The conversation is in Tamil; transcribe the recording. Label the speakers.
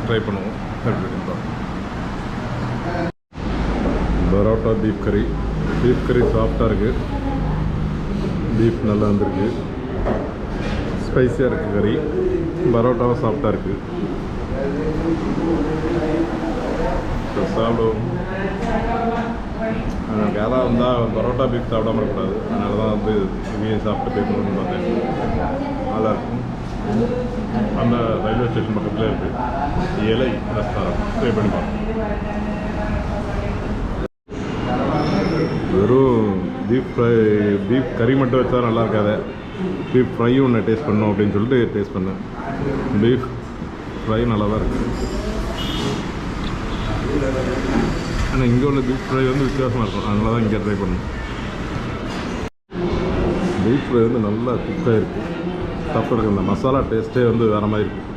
Speaker 1: ட்ரை பண்ணுவோம். பரோட்டா பீஃப் கறி சாஃப்டாக இருக்குது. பீஃப் நல்லா வந்திருக்கு. ஸ்பைஸியாக இருக்குது கறி. பரோட்டாவும் சாஃப்டாக இருக்குது. சாப்பிடுவோம். எனக்கு யாராவது வந்தால் பரோட்டா பீஃப் சாப்பிடாம இருக்கக்கூடாது. அதனால தான் வந்து இங்கேயும் சாப்பிட்டு போய் பண்ணணும்னு பார்த்தேன். நல்லாயிருக்கும். அந்த ரயில்வே ஸ்டேஷன் பக்கத்தில் இருக்குது இலை ரெஸ்டாரண்ட். ட்ரை பண்ணி பார்ப்போம். வெறும் பீஃப் கறி மட்டும் வச்சா நல்லா இருக்காது. பீஃப் ஃப்ரையும் ஒன்று டேஸ்ட் பண்ணோம் அப்படின்னு சொல்லிட்டு டேஸ்ட் பண்ணேன். பீஃப் ஃப்ரை நல்லா தான் இருக்குது. ஆனால் இங்கே உள்ள பீஃப் ஃப்ரை வந்து வித்தியாசமாக இருக்கும். அதனால தான் இங்கே ட்ரை பண்ணணும். பீஃப் ஃப்ரை வந்து நல்லா குக்காக இருக்குது. சாப்பிட்றதுக்கு அந்த மசாலா டேஸ்ட்டே வந்து வேறு மாதிரி இருக்குது.